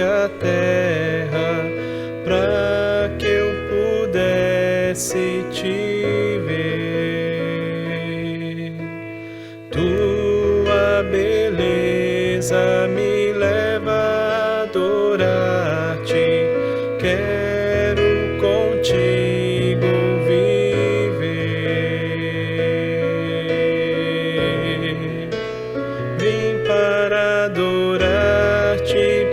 a terra, para que eu pudesse te ver. Tua beleza me leva a adorar-te, quero contigo viver. Vim para adorar-te,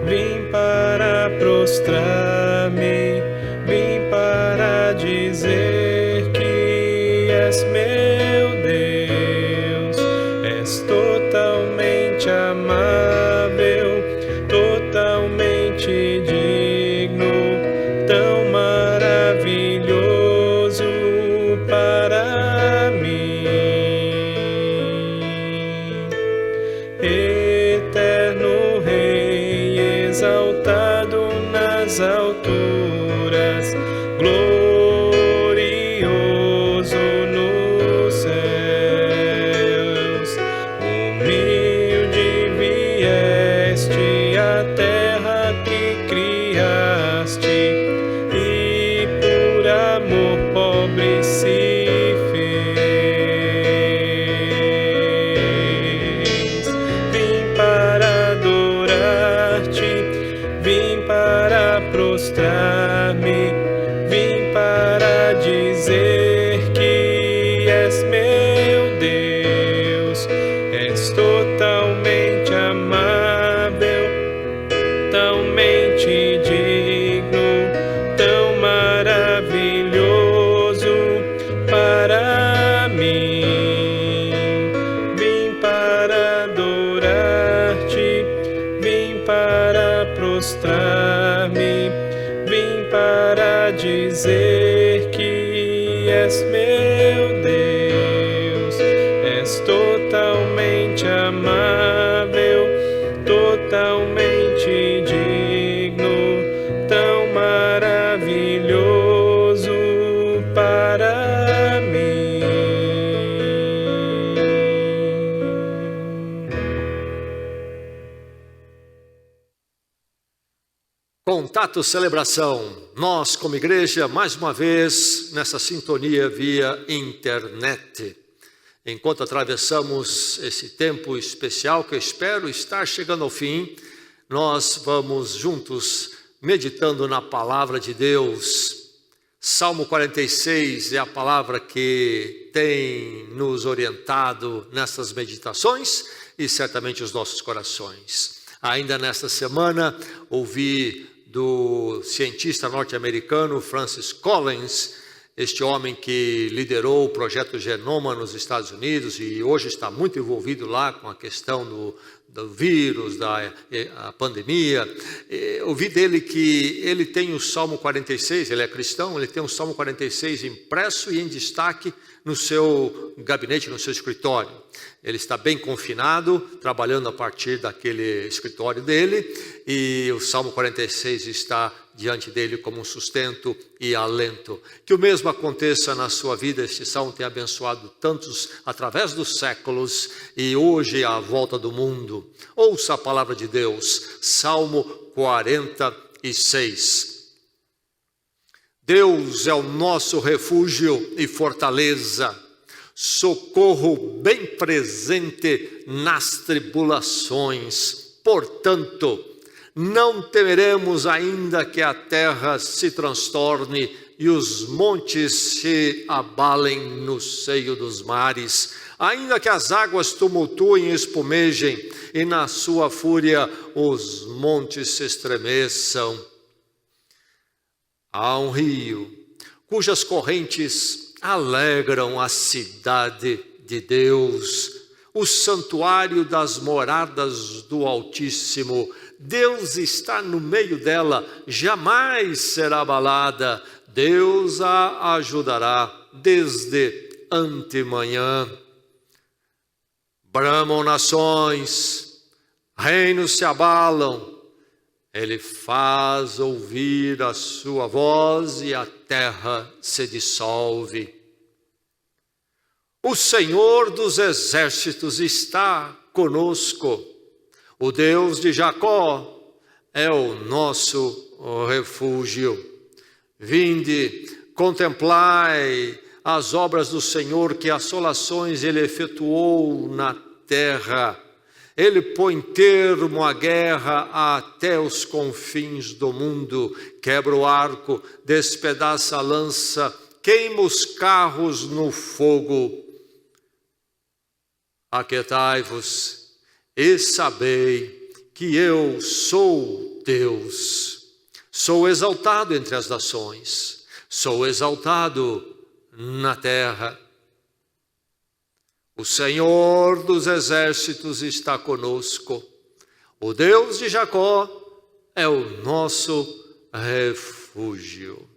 vim para prostrar-me, vim para dizer que és meu Deus, és totalmente amável, totalmente digno, tão maravilhoso para mim. Eterno Rei, exaltado nas alturas, glorioso nos céus, humilde vieste à terra que criaste, e por amor pobre se fez. Vim para adorar-te, vim para prostrar-me, vim para dizer que és meu Deus, és totalmente amável, totalmente digno, tão maravilhoso para mim. Vim para adorar-te, vim para prostrar-me, vim para dizer que és meu Deus, és totalmente amável, totalmente digno, tão maravilhoso para mim. Contato Celebração, nós como igreja, mais uma vez, nessa sintonia via internet. Enquanto atravessamos esse tempo especial, que eu espero estar chegando ao fim, nós vamos juntos meditando na palavra de Deus. Salmo 46 é a palavra que tem nos orientado nessas meditações e certamente os nossos corações. Ainda nesta semana, ouvi do cientista norte-americano Francis Collins, este homem que liderou o projeto Genoma nos Estados Unidos e hoje está muito envolvido lá com a questão do vírus, da pandemia. Ouvi dele que ele tem o Salmo 46, ele é cristão, ele tem o Salmo 46 impresso e em destaque no seu gabinete, no seu escritório. Ele está bem confinado, trabalhando a partir daquele escritório dele, e o Salmo 46 está diante dele como um sustento e alento. Que o mesmo aconteça na sua vida. Este salmo tem abençoado tantos através dos séculos e hoje à volta do mundo. Ouça a palavra de Deus, Salmo 46. Deus é o nosso refúgio e fortaleza, socorro bem presente nas tribulações. Portanto, não temeremos ainda que a terra se transtorne e os montes se abalem no seio dos mares, ainda que as águas tumultuem e espumejem e na sua fúria os montes se estremeçam. Há um rio cujas correntes alegram a cidade de Deus, o santuário das moradas do Altíssimo. Deus está no meio dela, jamais será abalada. Deus a ajudará desde antemanhã. Bramam nações, reinos se abalam. Ele faz ouvir a sua voz e a terra se dissolve. O Senhor dos exércitos está conosco. O Deus de Jacó é o nosso refúgio. Vinde, contemplai as obras do Senhor, que assolações Ele efetuou na terra. Ele põe termo à guerra até os confins do mundo, quebra o arco, despedaça a lança, queima os carros no fogo. Aquietai-vos e sabei que eu sou Deus. Sou exaltado entre as nações, sou exaltado na terra. O Senhor dos exércitos está conosco. O Deus de Jacó é o nosso refúgio.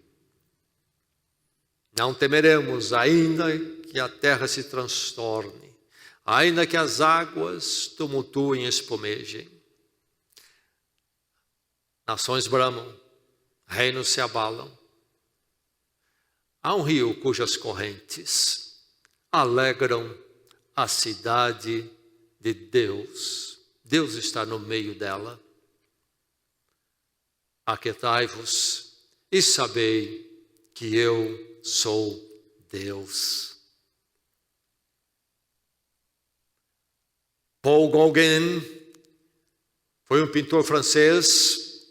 Não temeremos, ainda que a terra se transtorne, ainda que as águas tumultuem e espumejem. Nações bramam, reinos se abalam. Há um rio cujas correntes alegram a cidade de Deus. Deus está no meio dela. Aquietai-vos e sabei que eu sou Deus. Paul Gauguin foi um pintor francês,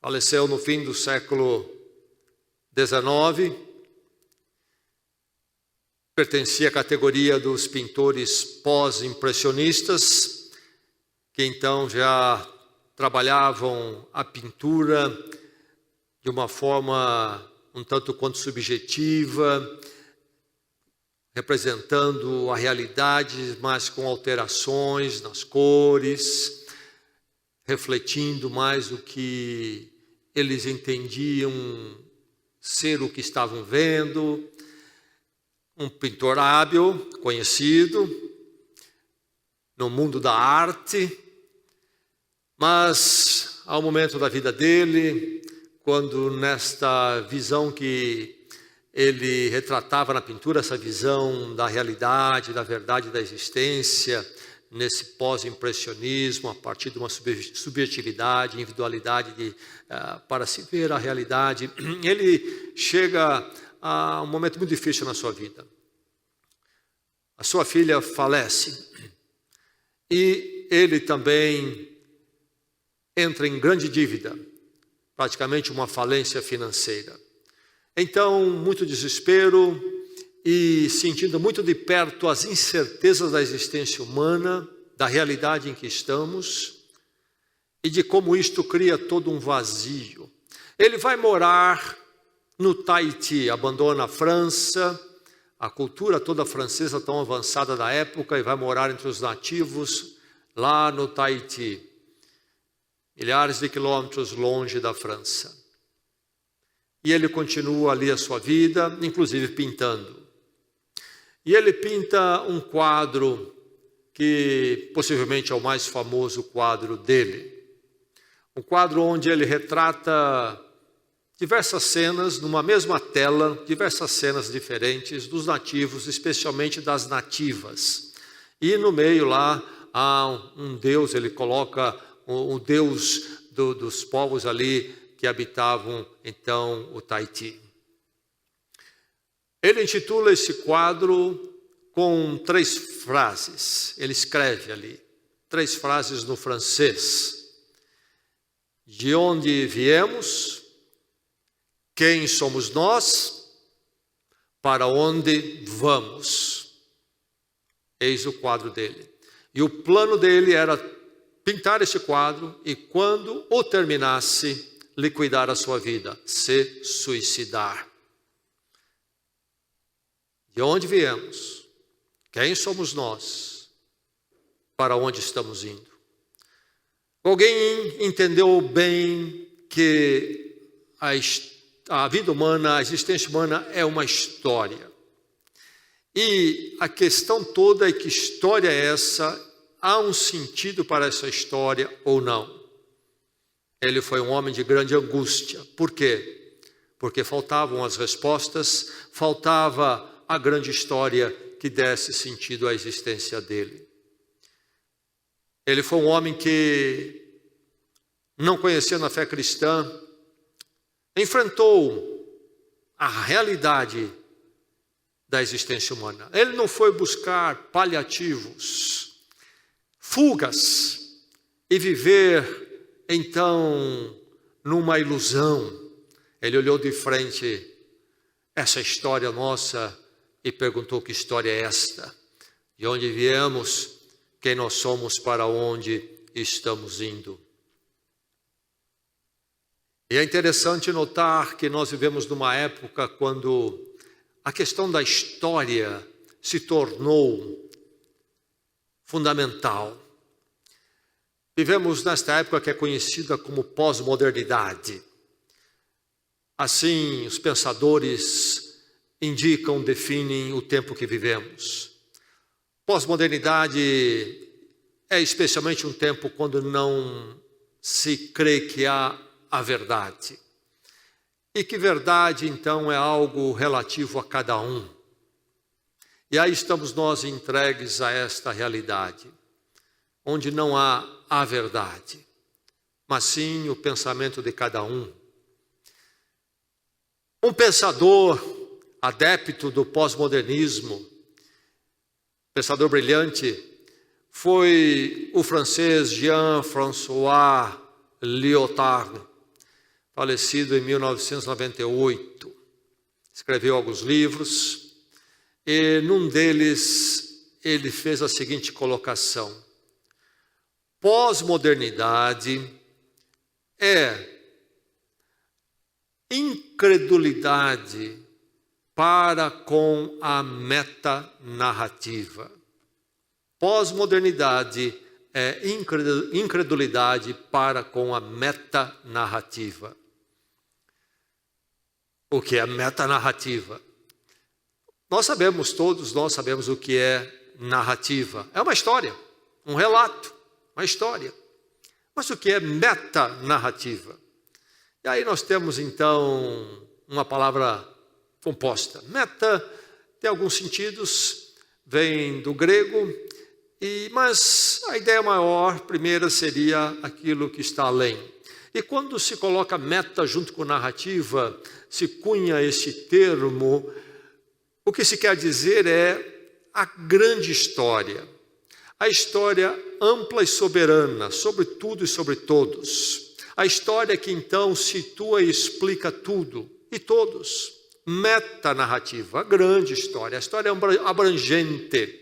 faleceu no fim do século XIX, pertencia à categoria dos pintores pós-impressionistas, que então já trabalhavam a pintura de uma forma um tanto quanto subjetiva, representando a realidade, mas com alterações nas cores, refletindo mais o que eles entendiam ser o que estavam vendo. Um pintor hábil, conhecido no mundo da arte, mas ao momento da vida dele, quando nesta visão que ele retratava na pintura, essa visão da realidade, da verdade da existência, nesse pós-impressionismo, a partir de uma subjetividade, individualidade para se ver a realidade, ele chega a um momento muito difícil na sua vida. A sua filha falece e ele também entra em grande dívida, praticamente uma falência financeira. Então, muito desespero e sentindo muito de perto as incertezas da existência humana, da realidade em que estamos e de como isto cria todo um vazio. Ele vai morar no Tahiti, abandona a França, a cultura toda francesa tão avançada da época, e vai morar entre os nativos lá no Tahiti, milhares de quilômetros longe da França. E ele continua ali a sua vida, inclusive pintando. E ele pinta um quadro que possivelmente é o mais famoso quadro dele. Um quadro onde ele retrata diversas cenas numa mesma tela, diversas cenas diferentes dos nativos, especialmente das nativas. E no meio lá há um deus, ele coloca um deus dos povos ali que habitavam então o Tahiti. Ele intitula esse quadro com 3 frases. Ele escreve ali 3 frases no francês. De onde viemos? Quem somos nós? Para onde vamos? Eis o quadro dele. E o plano dele era pintar esse quadro e, quando o terminasse, liquidar a sua vida, se suicidar. De onde viemos? Quem somos nós? Para onde estamos indo? Alguém entendeu bem que a vida humana, a existência humana é uma história. E a questão toda é que história é essa? Há um sentido para essa história ou não? Ele foi um homem de grande angústia. Por quê? Porque faltavam as respostas, faltava a grande história que desse sentido à existência dele. Ele foi um homem que não conhecendo a fé cristã, enfrentou a realidade da existência humana. Ele não foi buscar paliativos, fugas e viver então numa ilusão. Ele olhou de frente essa história nossa e perguntou: que história é esta? De onde viemos? Quem nós somos? Para onde estamos indo? E é interessante notar que nós vivemos numa época quando a questão da história se tornou fundamental. Vivemos nesta época que é conhecida como pós-modernidade. Assim, os pensadores indicam, definem o tempo que vivemos. Pós-modernidade é especialmente um tempo quando não se crê que há a verdade. E que verdade, então, é algo relativo a cada um. E aí estamos nós entregues a esta realidade, onde não há a verdade, mas sim o pensamento de cada um. Um pensador adepto do pós-modernismo, pensador brilhante, foi o francês Jean-François Lyotard, falecido em 1998. Escreveu alguns livros e num deles ele fez a seguinte colocação: pós-modernidade é incredulidade para com a metanarrativa. Pós-modernidade é incredulidade para com a metanarrativa. O que é metanarrativa? Todos nós sabemos o que é narrativa. É uma história, um relato, uma história. Mas o que é metanarrativa? E aí nós temos então uma palavra composta. Meta tem alguns sentidos, vem do grego, mas a ideia maior, primeira, seria aquilo que está além. E quando se coloca meta junto com narrativa, se cunha esse termo, o que se quer dizer é a grande história. A história ampla e soberana, sobre tudo e sobre todos. A história que então situa e explica tudo e todos. Metanarrativa, a grande história, a história abrangente,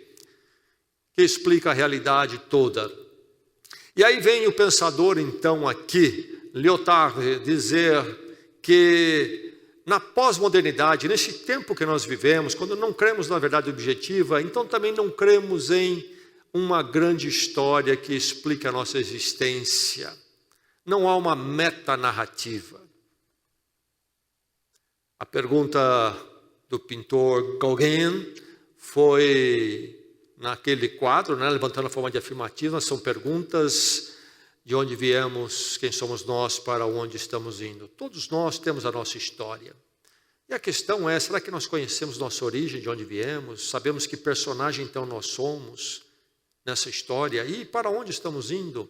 que explica a realidade toda. E aí vem o pensador então aqui, Lyotard, dizer que na pós-modernidade, nesse tempo que nós vivemos, quando não cremos na verdade objetiva, então também não cremos em uma grande história que explique a nossa existência. Não há uma metanarrativa. A pergunta do pintor Gauguin foi naquele quadro, levantando a forma de afirmativa, são perguntas: de onde viemos, quem somos nós, para onde estamos indo. Todos nós temos a nossa história. E a questão é, será que nós conhecemos nossa origem, de onde viemos? Sabemos que personagem então nós somos nessa história e para onde estamos indo?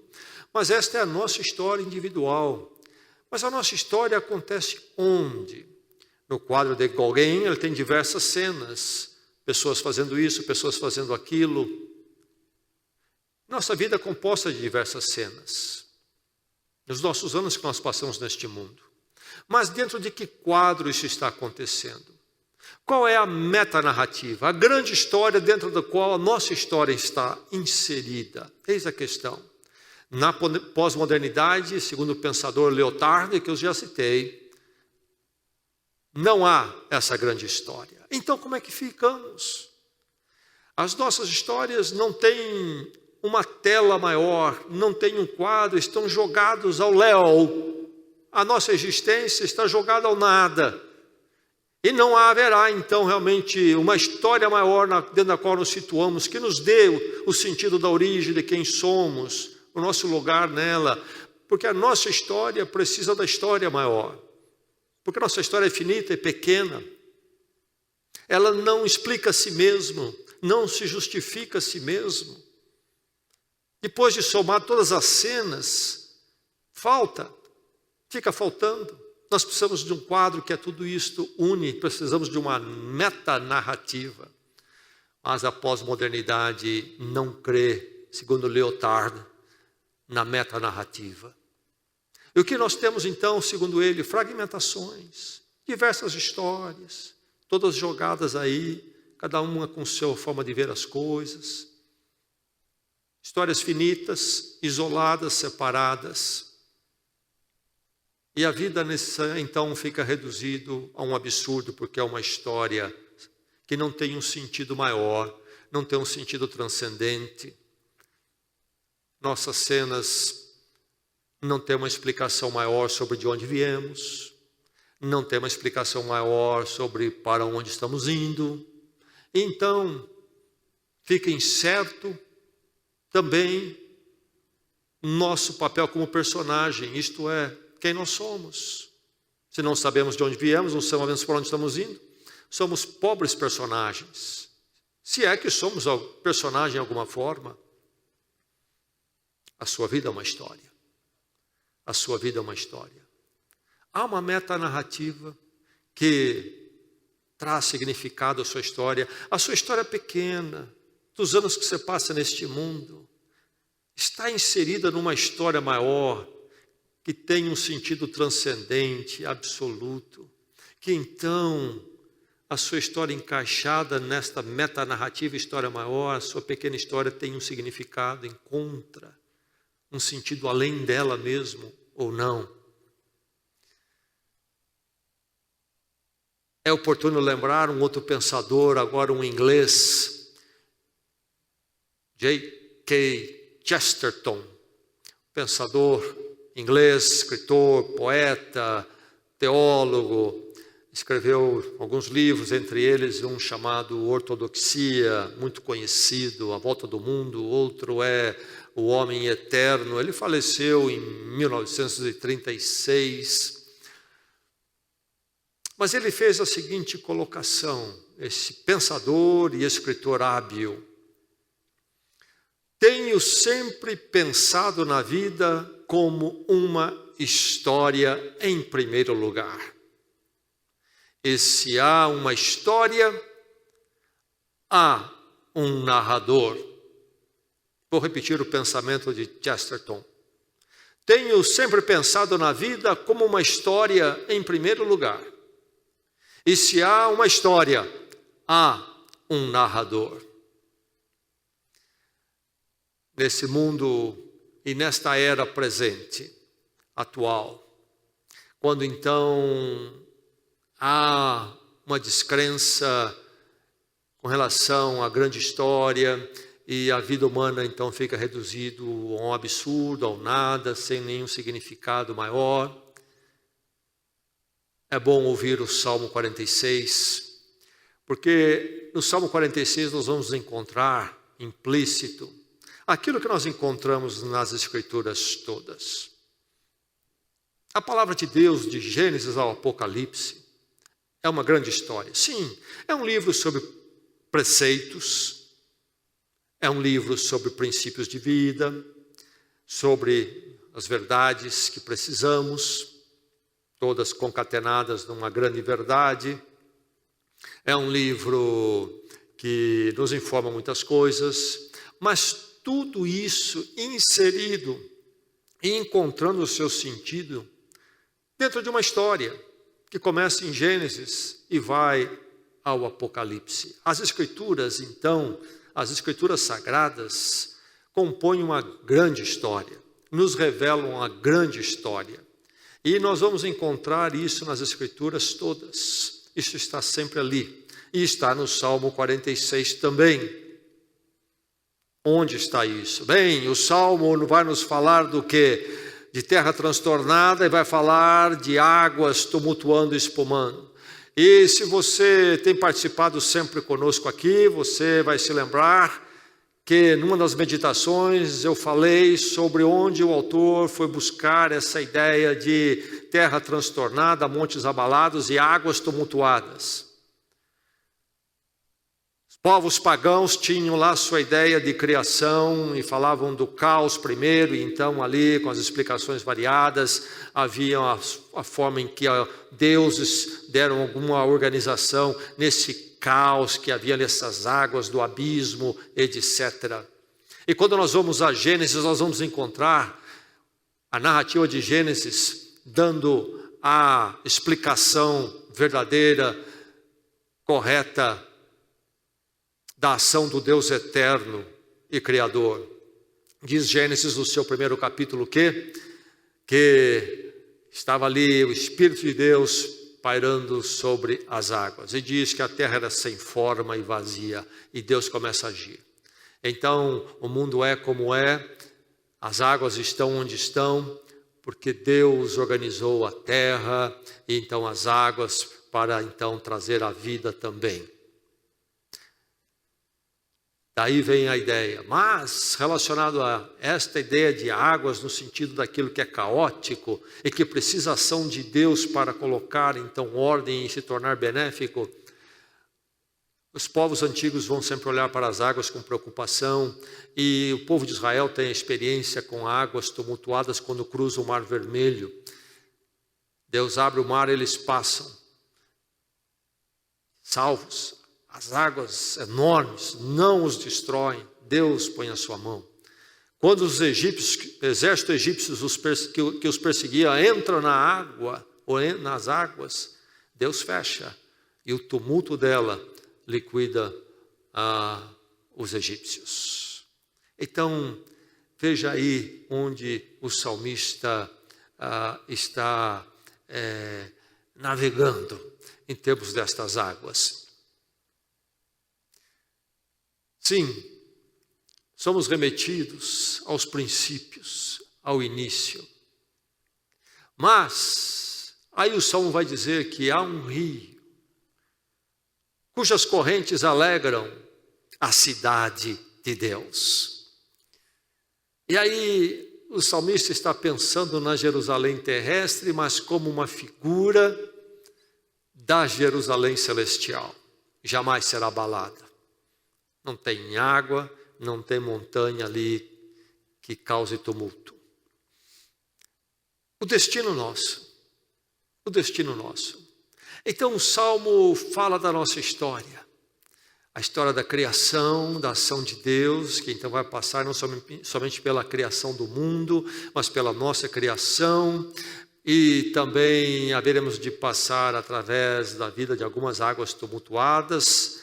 Mas esta é a nossa história individual. Mas a nossa história acontece onde? No quadro de Gauguin, ele tem diversas cenas. Pessoas fazendo isso, pessoas fazendo aquilo. Nossa vida é composta de diversas cenas. Nos nossos anos que nós passamos neste mundo. Mas dentro de que quadro isso está acontecendo? Qual é a metanarrativa? A grande história dentro da qual a nossa história está inserida. Eis a questão. Na pós-modernidade, segundo o pensador Lyotard, que eu já citei, não há essa grande história. Então, como é que ficamos? As nossas histórias não têm uma tela maior, não têm um quadro, estão jogados ao léu. A nossa existência está jogada ao nada. E não haverá, então, realmente uma história maior dentro da qual nos situamos, que nos dê o sentido da origem de quem somos, o nosso lugar nela, porque a nossa história precisa da história maior, porque a nossa história é finita e pequena, ela não explica a si mesma, não se justifica a si mesmo. Depois de somar todas as cenas, fica faltando. Nós precisamos de um quadro que tudo isto une, precisamos de uma metanarrativa. Mas a pós-modernidade não crê, segundo Lyotard, na metanarrativa. E o que nós temos então, segundo ele, fragmentações, diversas histórias, todas jogadas aí, cada uma com sua forma de ver as coisas. Histórias finitas, isoladas, separadas. E a vida então fica reduzido a um absurdo, porque é uma história que não tem um sentido maior, não tem um sentido transcendente. Nossas cenas não têm uma explicação maior sobre de onde viemos, não tem uma explicação maior sobre para onde estamos indo. Então, fica incerto também nosso papel como personagem, isto é, quem nós somos. Se não sabemos de onde viemos, não sabemos para onde estamos indo, somos pobres personagens. Se é que somos personagem de alguma forma, a sua vida é uma história. A sua vida é uma história. Há uma metanarrativa que traz significado à sua história. A sua história pequena, dos anos que você passa neste mundo, está inserida numa história maior, que tem um sentido transcendente, absoluto, que então a sua história encaixada nesta metanarrativa, história maior, a sua pequena história tem um significado, encontra um sentido além dela mesmo, ou não. É oportuno lembrar um outro pensador, agora um inglês, G.K. Chesterton, pensador inglês, escritor, poeta, teólogo, escreveu alguns livros, entre eles um chamado Ortodoxia, muito conhecido, A Volta do Mundo, outro é O Homem Eterno. Ele faleceu em 1936, mas ele fez a seguinte colocação, esse pensador e escritor hábil: tenho sempre pensado na vida como uma história em primeiro lugar. E se há uma história, há um narrador. Vou repetir o pensamento de Chesterton. Tenho sempre pensado na vida como uma história em primeiro lugar. E se há uma história, há um narrador. Nesse mundo e nesta era presente, atual, quando então há uma descrença com relação à grande história e a vida humana então fica reduzido a um absurdo, ao nada, sem nenhum significado maior, é bom ouvir o Salmo 46, porque no Salmo 46 nós vamos encontrar implícito aquilo que nós encontramos nas Escrituras todas. A palavra de Deus, de Gênesis ao Apocalipse, é uma grande história. Sim, é um livro sobre preceitos, é um livro sobre princípios de vida, sobre as verdades que precisamos, todas concatenadas numa grande verdade. É um livro que nos informa muitas coisas, mas tudo isso inserido e encontrando o seu sentido dentro de uma história que começa em Gênesis e vai ao Apocalipse. As Escrituras, então, as Escrituras sagradas, compõem uma grande história, nos revelam uma grande história. E nós vamos encontrar isso nas Escrituras todas. Isso está sempre ali. E está no Salmo 46 também. Onde está isso? Bem, o Salmo vai nos falar do quê? De terra transtornada, e vai falar de águas tumultuando e espumando. E se você tem participado sempre conosco aqui, você vai se lembrar que numa das meditações eu falei sobre onde o autor foi buscar essa ideia de terra transtornada, montes abalados e águas tumultuadas. Povos pagãos tinham lá sua ideia de criação e falavam do caos primeiro, e então ali com as explicações variadas, havia a forma em que deuses deram alguma organização nesse caos que havia nessas águas do abismo, etc. E quando nós vamos a Gênesis, nós vamos encontrar a narrativa de Gênesis dando a explicação verdadeira, correta, da ação do Deus eterno e criador. Diz Gênesis no seu primeiro capítulo que estava ali o Espírito de Deus pairando sobre as águas. E diz que a terra era sem forma e vazia. E Deus começa a agir. Então o mundo é como é, as águas estão onde estão, porque Deus organizou a terra e então as águas para então trazer a vida também. Daí vem a ideia, mas relacionado a esta ideia de águas no sentido daquilo que é caótico e que precisa ação de Deus para colocar então ordem e se tornar benéfico, os povos antigos vão sempre olhar para as águas com preocupação, e o povo de Israel tem a experiência com águas tumultuadas quando cruza o Mar Vermelho. Deus abre o mar, eles passam salvos. As águas enormes não os destroem, Deus põe a sua mão. Quando os egípcios, o exército egípcio que os perseguia, entram na água, ou nas águas, Deus fecha, e o tumulto dela liquida os egípcios. Então, veja aí onde o salmista está navegando em termos destas águas. Sim, somos remetidos aos princípios, ao início. Mas, aí o Salmo vai dizer que há um rio, cujas correntes alegram a cidade de Deus. E aí o salmista está pensando na Jerusalém terrestre, mas como uma figura da Jerusalém celestial. Jamais será abalada. Não tem água, não tem montanha ali que cause tumulto. O destino nosso. Então o Salmo fala da nossa história. A história da criação, da ação de Deus, que então vai passar não somente pela criação do mundo, mas pela nossa criação. E também haveremos de passar através da vida de algumas águas tumultuadas,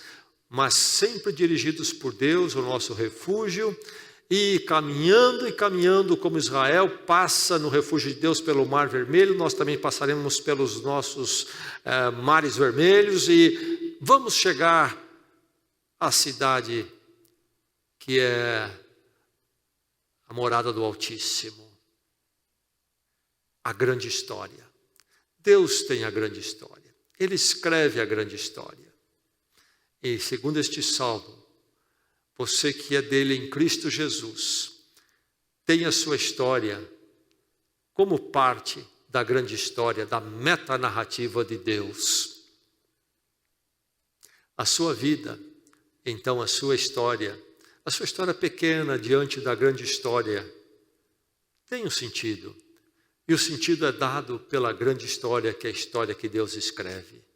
mas sempre dirigidos por Deus, o nosso refúgio, e caminhando como Israel passa no refúgio de Deus pelo Mar Vermelho, nós também passaremos pelos nossos mares vermelhos e vamos chegar à cidade que é a morada do Altíssimo, a grande história. Deus tem a grande história, Ele escreve a grande história. E segundo este salmo, você que é dele em Cristo Jesus, tem a sua história como parte da grande história, da metanarrativa de Deus. A sua vida, então a sua história pequena diante da grande história, tem um sentido. E o sentido é dado pela grande história, que é a história que Deus escreve.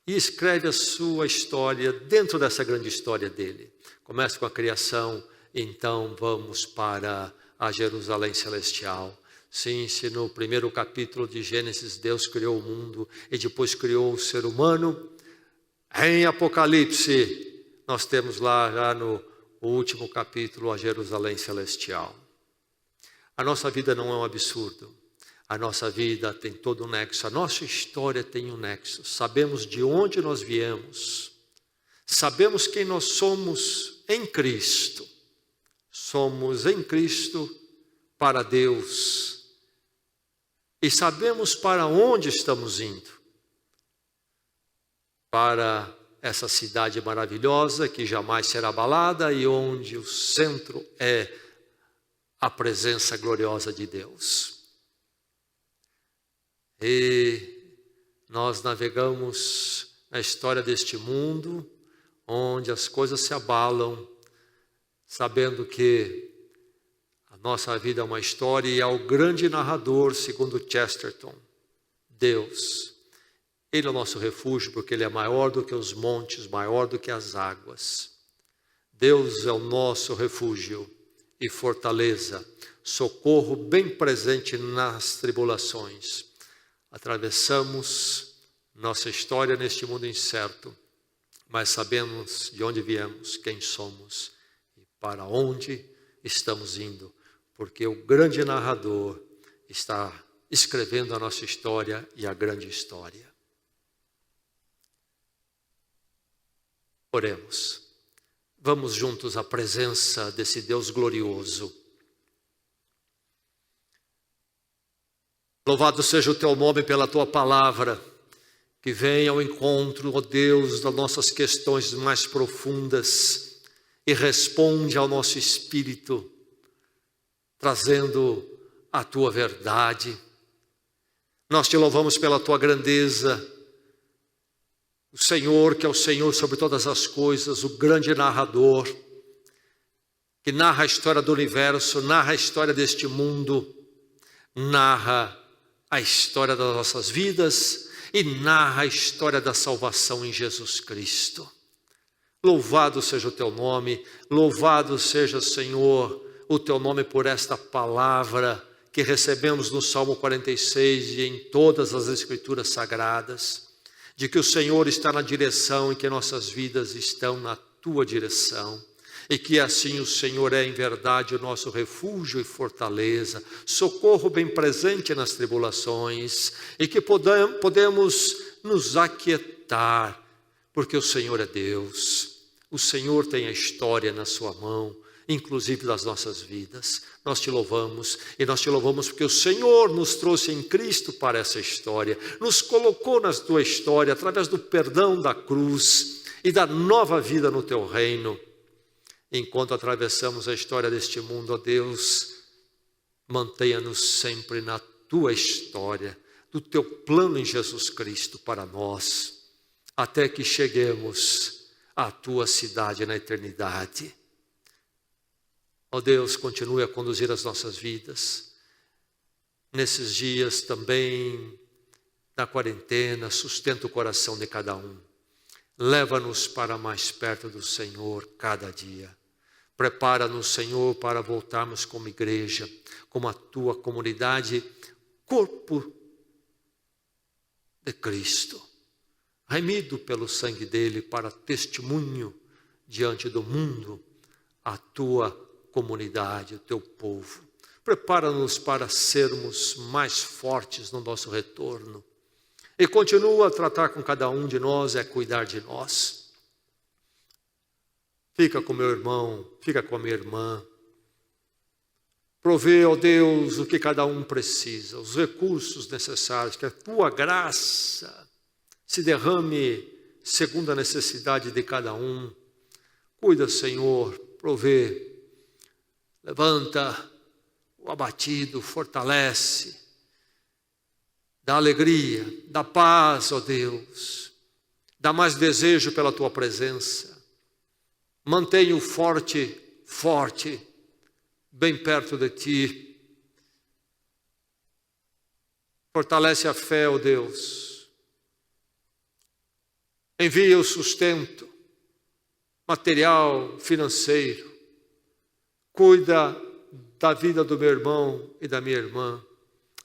E escreve a sua história dentro dessa grande história dele. Começa com a criação, então vamos para a Jerusalém celestial. Sim, se no primeiro capítulo de Gênesis Deus criou o mundo e depois criou o ser humano, em Apocalipse nós temos lá já no último capítulo a Jerusalém celestial. A nossa vida não é um absurdo. A nossa vida tem todo um nexo, a nossa história tem um nexo. Sabemos de onde nós viemos, sabemos quem nós somos em Cristo. Somos em Cristo para Deus e sabemos para onde estamos indo. Para essa cidade maravilhosa que jamais será abalada e onde o centro é a presença gloriosa de Deus. E nós navegamos na história deste mundo, onde as coisas se abalam, sabendo que a nossa vida é uma história e é o grande narrador, segundo Chesterton, Deus. Ele é o nosso refúgio porque Ele é maior do que os montes, maior do que as águas. Deus é o nosso refúgio e fortaleza, socorro bem presente nas tribulações. Atravessamos nossa história neste mundo incerto, mas sabemos de onde viemos, quem somos e para onde estamos indo, porque o grande narrador está escrevendo a nossa história e a grande história. Oremos. Vamos juntos à presença desse Deus glorioso. Louvado seja o teu nome pela tua palavra, que vem ao encontro, ó Deus, das nossas questões mais profundas e responde ao nosso espírito, trazendo a tua verdade. Nós te louvamos pela tua grandeza, o Senhor, que é o Senhor sobre todas as coisas, o grande narrador, que narra a história do universo, narra a história deste mundo, narra a história das nossas vidas e narra a história da salvação em Jesus Cristo. Louvado seja o teu nome, louvado seja, Senhor, o teu nome por esta palavra que recebemos no Salmo 46 e em todas as Escrituras Sagradas, de que o Senhor está na direção e que nossas vidas estão na tua direção, e que assim o Senhor é em verdade o nosso refúgio e fortaleza, socorro bem presente nas tribulações, e que podemos nos aquietar, porque o Senhor é Deus, o Senhor tem a história na sua mão, inclusive das nossas vidas. Nós te louvamos, e nós te louvamos porque o Senhor nos trouxe em Cristo para essa história, nos colocou na tua história, através do perdão da cruz e da nova vida no teu reino. Enquanto atravessamos a história deste mundo, ó Deus, mantenha-nos sempre na tua história, do teu plano em Jesus Cristo para nós, até que cheguemos à tua cidade na eternidade. Ó Deus, continue a conduzir as nossas vidas. Nesses dias também da quarentena, sustenta o coração de cada um. Leva-nos para mais perto do Senhor cada dia. Prepara-nos, Senhor, para voltarmos como igreja, como a tua comunidade, corpo de Cristo, remido pelo sangue dele para testemunho diante do mundo, a tua comunidade, o teu povo. Prepara-nos para sermos mais fortes no nosso retorno. E continua a tratar com cada um de nós, é cuidar de nós. Fica com meu irmão, fica com a minha irmã. Provê, ó Deus, o que cada um precisa, os recursos necessários, que a tua graça se derrame segundo a necessidade de cada um. Cuida, Senhor, provê. Levanta o abatido, fortalece, dá alegria, dá paz, ó Deus, dá mais desejo pela tua presença, mantenha-o forte, bem perto de ti, fortalece a fé, ó Deus, envia o sustento material, financeiro, cuida da vida do meu irmão e da minha irmã.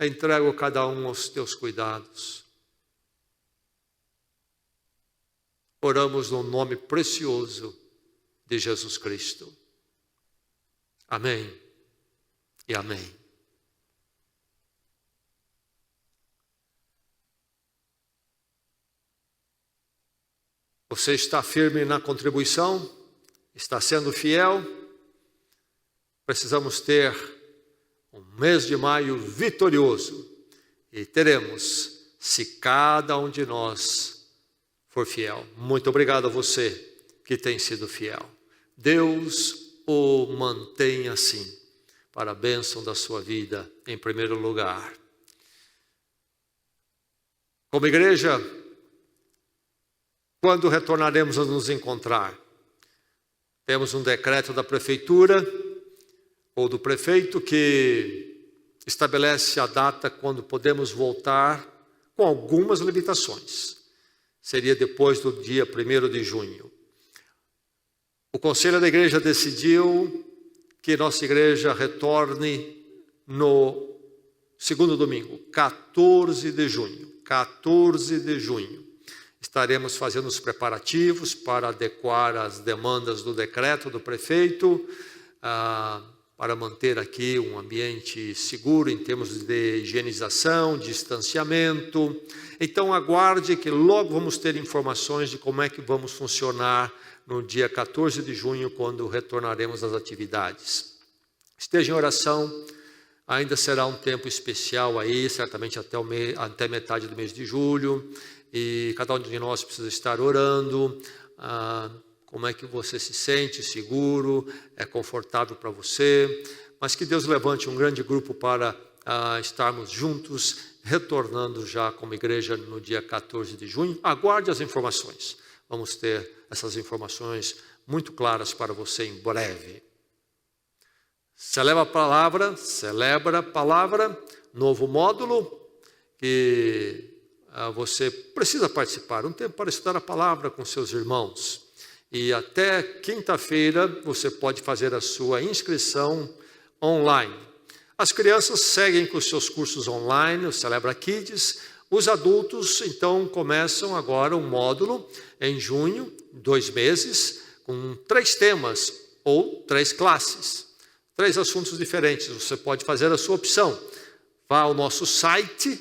Entrego cada um aos teus cuidados. Oramos no nome precioso de Jesus Cristo. Amém e amém. Você está firme na contribuição? Está sendo fiel? Precisamos ter um mês de maio vitorioso. E teremos, se cada um de nós for fiel. Muito obrigado a você que tem sido fiel. Deus o mantenha assim, para a bênção da sua vida em primeiro lugar. Como igreja, Quando retornaremos a nos encontrar? Temos um decreto da prefeitura ou do prefeito que estabelece a data quando podemos voltar, com algumas limitações. Seria depois do dia 1º de junho. O Conselho da Igreja decidiu que nossa igreja retorne no segundo domingo, 14 de junho. 14 de junho. Estaremos fazendo os preparativos para adequar as demandas do decreto do prefeito, para manter aqui um ambiente seguro em termos de higienização, distanciamento. Então aguarde que logo vamos ter informações de como é que vamos funcionar no dia 14 de junho, quando retornaremos às atividades. Esteja em oração, ainda será um tempo especial aí, certamente até metade do mês de julho, e cada um de nós precisa estar orando. Como é que você se sente seguro, é confortável para você, mas que Deus levante um grande grupo para estarmos juntos, retornando já como igreja no dia 14 de junho. Aguarde as informações, vamos ter essas informações muito claras para você em breve. Celebra a palavra, novo módulo, que você precisa participar, um tempo para estudar a palavra com seus irmãos. E até quinta-feira você pode fazer a sua inscrição online. As crianças seguem com os seus cursos online, o Celebra Kids. Os adultos, então, começam agora um módulo em junho, 2 meses, com 3 temas ou 3 classes. 3 assuntos diferentes. Você pode fazer a sua opção. Vá ao nosso site,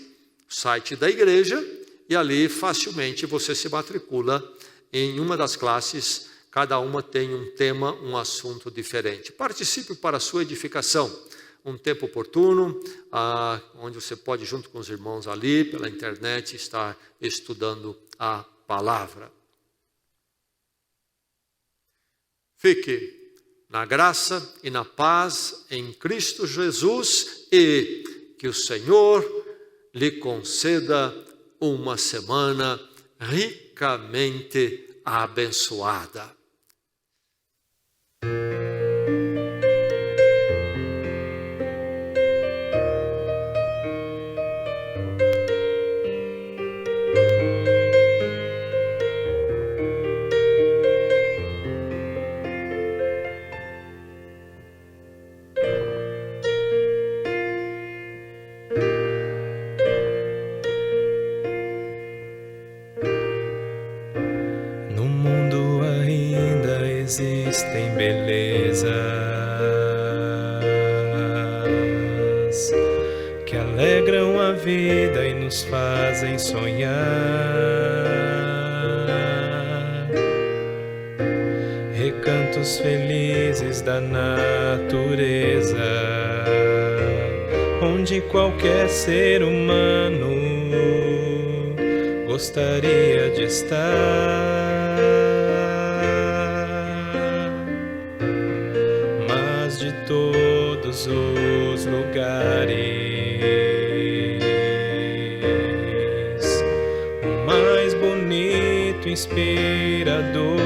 o site da igreja, e ali facilmente você se matricula em uma das classes. Cada uma tem um tema, um assunto diferente. Participe para a sua edificação. Um tempo oportuno, onde você pode, junto com os irmãos ali, pela internet, estar estudando a palavra. Fique na graça e na paz em Cristo Jesus, e que o Senhor lhe conceda uma semana ricamente abençoada. Existem belezas que alegram a vida e nos fazem sonhar. Recantos felizes da natureza, onde qualquer ser humano gostaria de estar. Todos os lugares, o mais bonito, inspirador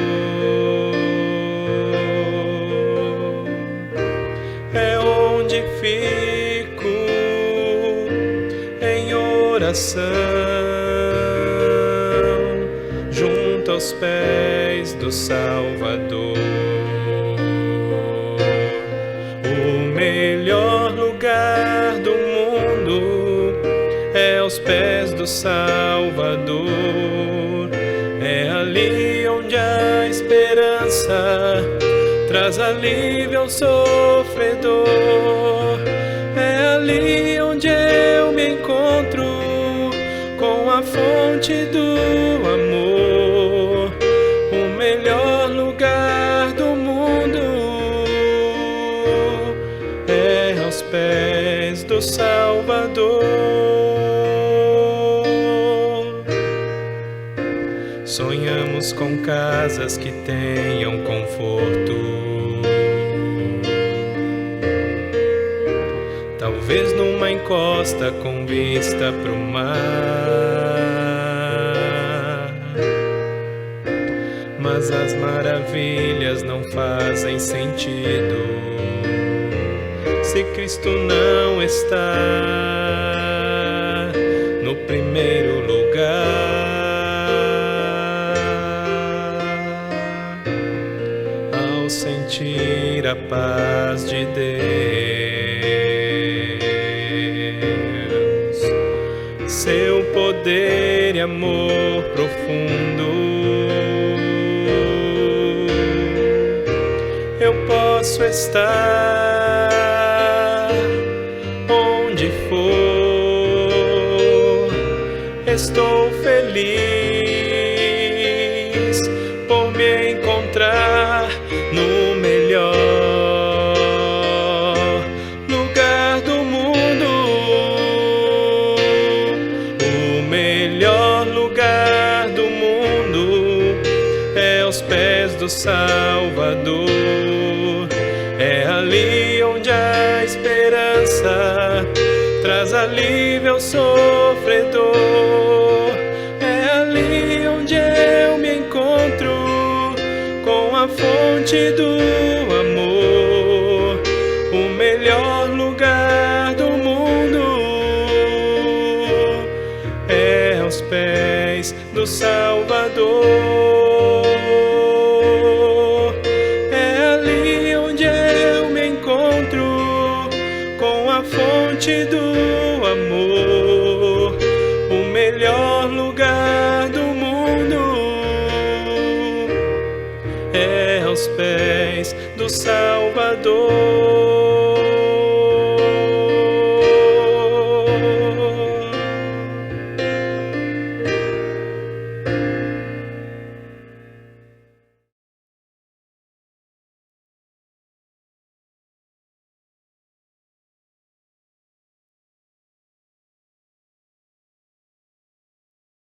é onde fico em oração, junto aos pés do Salvador. Aos pés do Salvador, é ali onde a esperança traz alívio ao sofredor, é ali onde eu me encontro com a fonte do amor, o melhor lugar do mundo é aos pés do Salvador. Sonhamos com casas que tenham conforto, talvez numa encosta com vista pro mar, Todas as maravilhas não fazem sentido se Cristo não está no primeiro lugar. Ao sentir a paz de Deus, seu poder e amor profundo, eu posso estar onde for. Estou feliz por me encontrar no melhor lugar do mundo. O melhor lugar do mundo é aos pés do Salvador. É ali onde a esperança traz alívio ao sofredor. É ali onde eu me encontro com a fonte do amor. O melhor lugar do mundo é aos pés do Salvador. Fonte do amor, o melhor lugar do mundo é aos pés do Salvador.